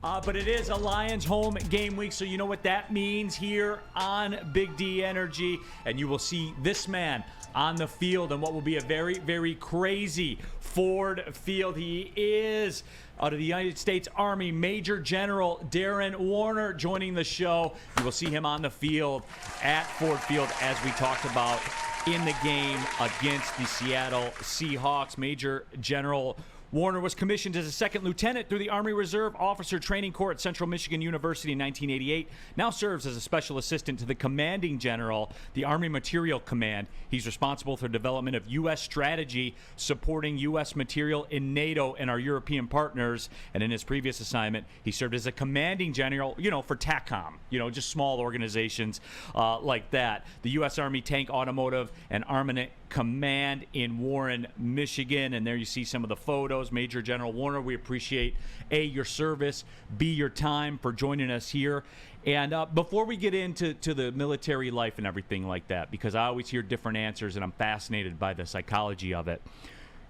But it is a Lions home game week, so you know what that means here on Big D Energy. And you will see this man on the field and what will be a very, very crazy Ford Field. He is out of the United States Army Major General Darren Warner joining the show. You will see him on the field at Ford Field as we talked about in the game against the Seattle Seahawks. Major General Warner was commissioned as a second lieutenant through the Army Reserve Officer Training Corps at Central Michigan University in 1988. Now serves as a special assistant to the commanding general, the Army Material Command. He's responsible for development of U.S. strategy supporting U.S. material in NATO and our European partners. And in his previous assignment, he served as a commanding general, for TACOM, just small organizations like that. The U.S. Army Tank Automotive and Armament Command in Warren, Michigan. And there you see some of the photos. Major General Warner, we appreciate A, your service, B, your time for joining us here. And before we get into the military life and everything like that, because I always hear different answers and I'm fascinated by the psychology of it.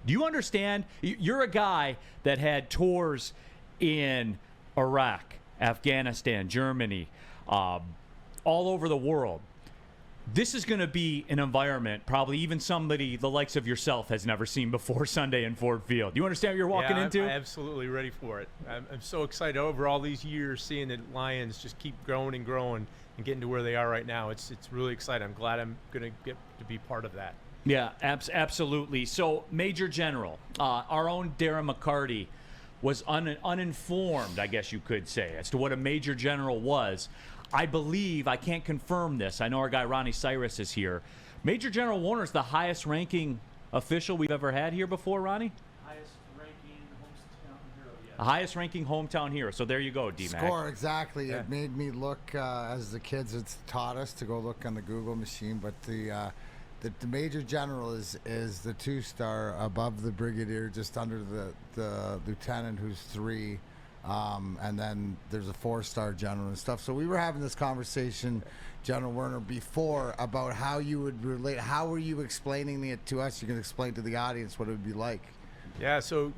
Do you understand? You're a guy that had tours in Iraq, Afghanistan, Germany, all over the world. This is going to be an environment probably even somebody the likes of yourself has never seen before Sunday in Ford Field. You understand what you're walking into? I'm absolutely ready for it. I'm so excited over all these years seeing the Lions just keep growing and growing and getting to where they are right now. It's really exciting. I'm glad I'm going to get to be part of that. Yeah, absolutely. So, Major General, our own Darren McCarty was uninformed, I guess you could say, as to what a Major General was. I believe, I can't confirm this, I know our guy Ronnie Cyrus is here. Major General Warner is the highest ranking official we've ever had here before, Ronnie? Highest ranking hometown hero, yeah. Highest ranking hometown hero. So there you go, D-Mac. Score, exactly. Yeah. It made me look, as the kids it's taught us to go look on the Google machine, but the Major General is the 2-star above the Brigadier, just under the Lieutenant, who's 3. And then there's a 4-star general and stuff. So we were having this conversation, General Werner, before about how you would relate. How were you explaining it to us? You can explain to the audience what it would be like. Yeah, so,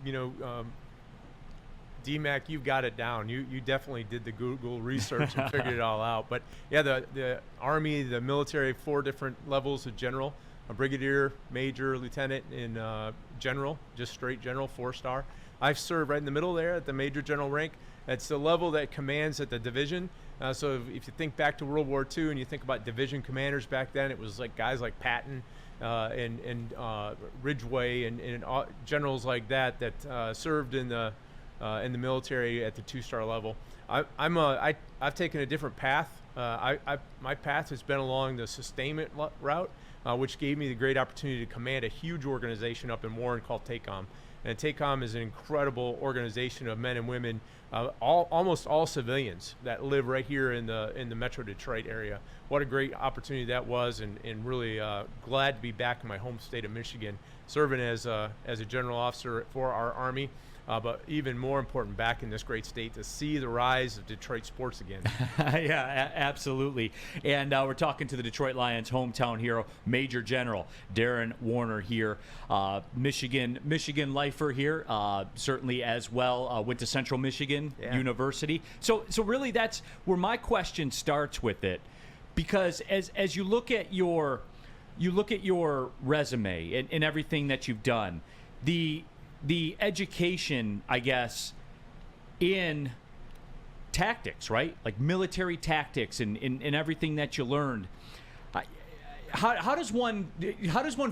D-Mac, you've got it down. You definitely did the Google research and figured it all out. But, yeah, the Army, the military, 4 different levels of general, a brigadier, major, lieutenant, and general, just straight general, 4-star. I've served right in the middle there at the Major General rank. It's the level that commands at the division. So if you think back to World War II and you think about division commanders back then, it was like guys like Patton and Ridgway and generals like that served in the military at the 2-star level. I've taken a different path. My path has been along the sustainment route, which gave me the great opportunity to command a huge organization up in Warren called TACOM. And TACOM is an incredible organization of men and women, almost all civilians that live right here in the Metro Detroit area. What a great opportunity that was, and really glad to be back in my home state of Michigan, serving as a general officer for our Army. But even more important, back in this great state to see the rise of Detroit sports again. Yeah, absolutely. And we're talking to the Detroit Lions hometown hero, Major General Darren Warner here. Michigan lifer here, certainly as well. Went to Central Michigan University. So really that's where my question starts with it. Because as you look at your resume and everything that you've done, the education, I guess, in tactics, right? Like military tactics and everything that you learned. How does one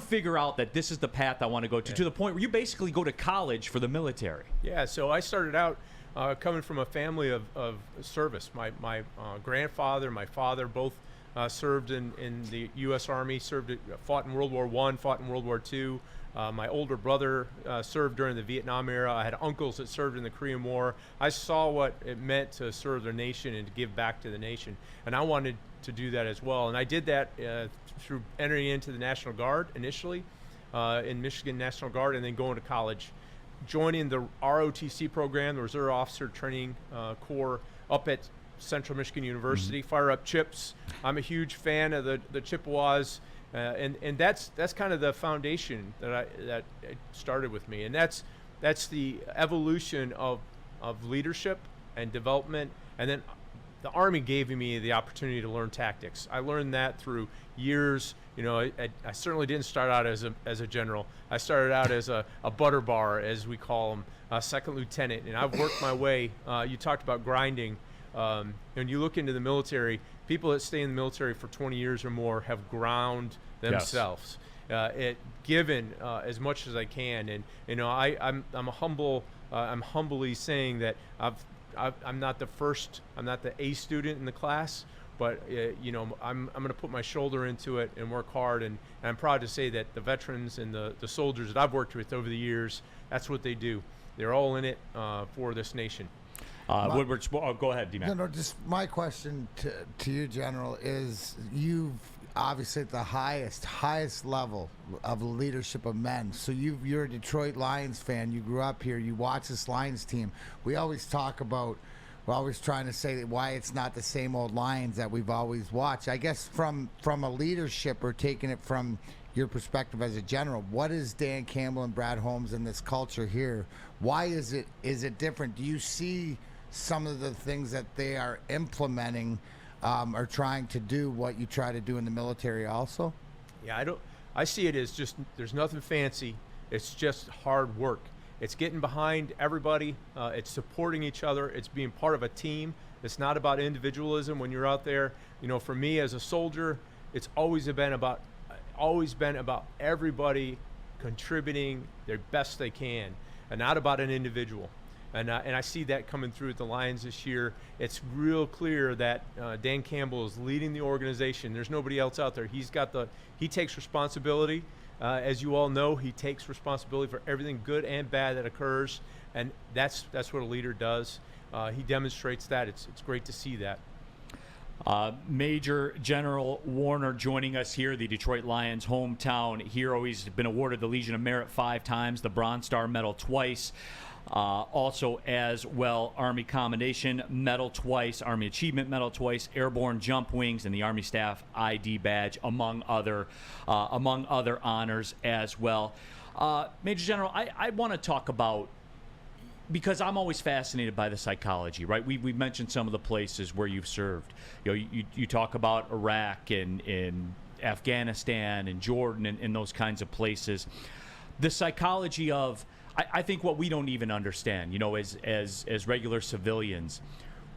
figure out that this is the path I want to go to the point where you basically go to college for the military? Yeah, so I started out coming from a family of service. My grandfather, my father, both served in the U.S. Army, fought in World War I, fought in World War II. My older brother served during the Vietnam era. I had uncles that served in the Korean War. I saw what it meant to serve their nation and to give back to the nation, and I wanted to do that as well. And I did that through entering into the National Guard initially, in Michigan National Guard, and then going to college, joining the ROTC program, the Reserve Officer Training Corps, up at Central Michigan University. Fire up chips. I'm a huge fan of the Chippewas. And that's kind of the foundation that started with me, and that's the evolution of leadership and development, and then the Army gave me the opportunity to learn tactics. I learned that through years. You know, I certainly didn't start out as a general. I started out as a butter bar, as we call them, a second lieutenant, and I've worked my way. You talked about grinding. When you look into the military, people that stay in the military for 20 years or more have ground themselves. Given as much as I can, and you know, I'm humbly saying that I'm not the first, I'm not the A student in the class, but you know, I'm going to put my shoulder into it and work hard, and I'm proud to say that the veterans and the soldiers that I've worked with over the years, that's what they do. They're all in it for this nation. Woodward, go ahead, D-Mac. No, just my question to you, General, is you've obviously at the highest level of leadership of men. So you're a Detroit Lions fan. You grew up here. You watch this Lions team. We always talk about, we're always trying to say why it's not the same old Lions that we've always watched. I guess from a leadership, or taking it from your perspective as a general, what is Dan Campbell and Brad Holmes in this culture here? Why is it different? Do you see some of the things that they are implementing or trying to do what you try to do in the military also? Yeah, I see it as just, there's nothing fancy. It's just hard work. It's getting behind everybody. It's supporting each other. It's being part of a team. It's not about individualism when you're out there. You know, for me as a soldier, it's always been about everybody contributing their best they can, and not about an individual. And I see that coming through at the Lions this year. It's real clear that Dan Campbell is leading the organization. There's nobody else out there. He takes responsibility. As you all know, he takes responsibility for everything good and bad that occurs, and that's what a leader does. He demonstrates that. It's great to see that. Major General Warner joining us here, the Detroit Lions hometown hero. He's been awarded the Legion of Merit 5 times, the Bronze Star Medal twice. Also as well, Army Commendation Medal twice, Army Achievement Medal twice, Airborne Jump Wings, and the Army Staff ID Badge, among other honors as well. Major General, I want to talk about, because I'm always fascinated by the psychology, right? We mentioned some of the places where you've served. You know, you talk about Iraq and Afghanistan and Jordan and those kinds of places. The psychology of, I think what we don't even understand, you know, as regular civilians,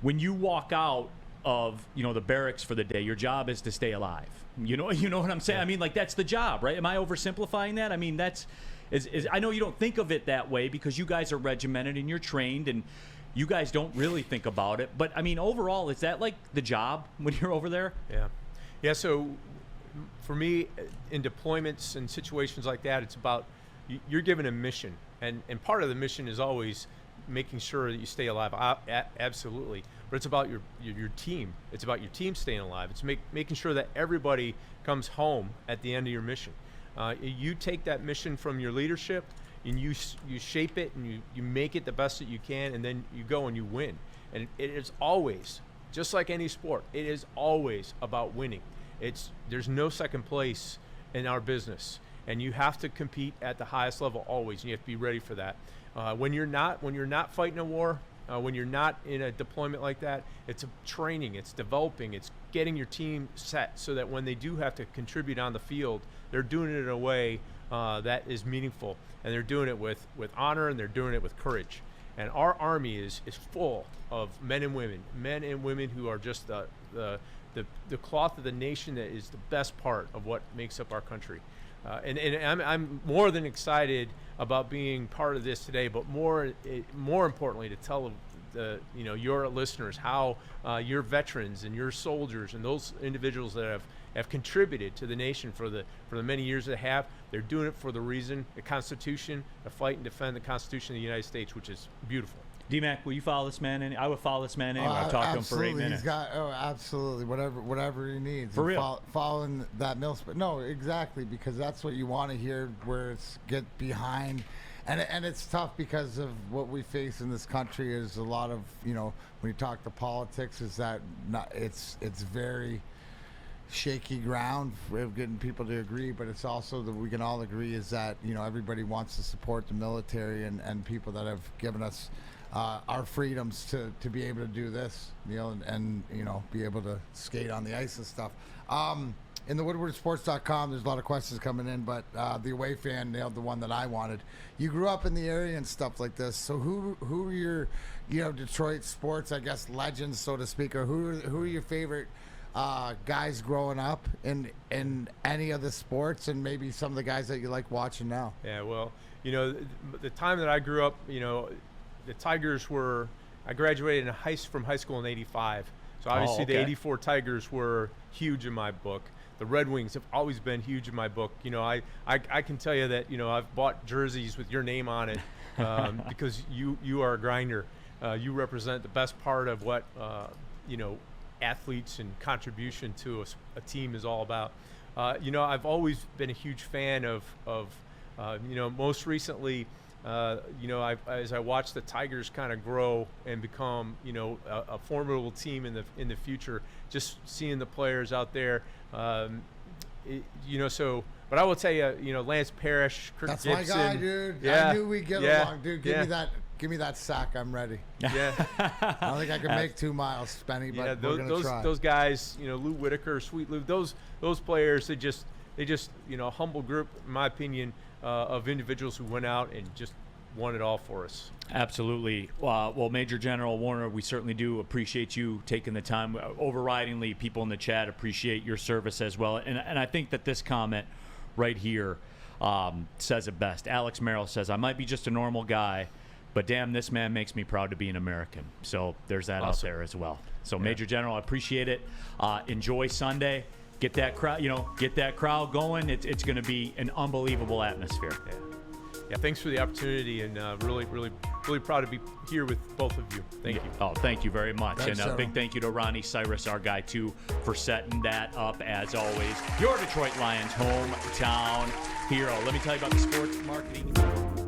when you walk out of, you know, the barracks for the day, your job is to stay alive. You know what I'm saying? Yeah. I mean, like, that's the job, right? Am I oversimplifying that? I mean, that's I know you don't think of it that way because you guys are regimented and you're trained and you guys don't really think about it. But I mean, overall, is that like the job when you're over there? Yeah. So for me, in deployments and situations like that, it's about you're given a mission, and part of the mission is always making sure that you stay alive. Absolutely. But it's about your team. It's about your team staying alive. It's making sure that everybody comes home at the end of your mission. You take that mission from your leadership and you shape it and you make it the best that you can, and then you go and you win. And it is always, just like any sport, it is always about winning. There's no second place in our business, and you have to compete at the highest level always, and you have to be ready for that. When you're not fighting a war, when you're not in a deployment like that, it's training, it's developing, it's getting your team set so that when they do have to contribute on the field, they're doing it in a way that is meaningful, and they're doing it with honor, and they're doing it with courage. And our Army is full of men and women who are just the cloth of the nation that is the best part of what makes up our country. And I'm more than excited about being part of this today, but more importantly, to tell your listeners how your veterans and your soldiers and those individuals that have contributed to the nation for the many years they have, they're doing it for the reason, the Constitution, to fight and defend the Constitution of the United States, which is beautiful. D-Mac, will you follow this man? I would follow this man anyway. I've talked to him for 8 minutes. Absolutely. Whatever he needs. For real. Following that mill split. No, exactly, because that's what you want to hear, where it's get behind. And it's tough because of what we face in this country is a lot of, when you talk to politics, is that it's very shaky ground of getting people to agree, but it's also that we can all agree is that, everybody wants to support the military and people that have given us our freedoms to be able to do this, and be able to skate on the ice and stuff. In the woodwardsports.com, there's a lot of questions coming in, but the away fan nailed the one that I wanted. You grew up in the area and stuff like this, so who are your, Detroit sports, I guess, legends, so to speak, or who are your favorite guys growing up in any of the sports, and maybe some of the guys that you like watching now? Yeah, well, the time that I grew up, the Tigers were, I graduated from high school in '85. So obviously the '84 Tigers were huge in my book. The Red Wings have always been huge in my book. I can tell you that, I've bought jerseys with your name on it because you are a grinder. You represent the best part of what, athletes and contribution to a team is all about. I've always been a huge fan of most recently, as I watched the Tigers kind of grow and become, a formidable team in the future, just seeing the players out there, but I will tell you, Lance Parrish, Kirk That's Gibson. my guy, dude. Yeah, I knew we'd get along, dude. Give me that sack. I'm ready. Yeah. I don't think I can make 2 miles, Spenny, but we're gonna try. Those guys, Lou Whitaker, Sweet Lou, those players, they just a humble group, in my opinion, of individuals who went out and just won it all for us. Absolutely. Well, Major General Warner, we certainly do appreciate you taking the time. Overridingly, people in the chat appreciate your service as well. And I think that this comment right here says it best. Alex Merrill says, I might be just a normal guy, but damn, this man makes me proud to be an American. So there's that out there as well. So yeah. Major General, I appreciate it. Enjoy Sunday. Get that crowd going. It's going to be an unbelievable atmosphere. Yeah, thanks for the opportunity, and really proud to be here with both of you. Thank you. Oh, thank you very much. Thanks, and a big thank you to Ronnie Cyrus, our guy, too, for setting that up, as always. Your Detroit Lions hometown hero. Let me tell you about the sports marketing.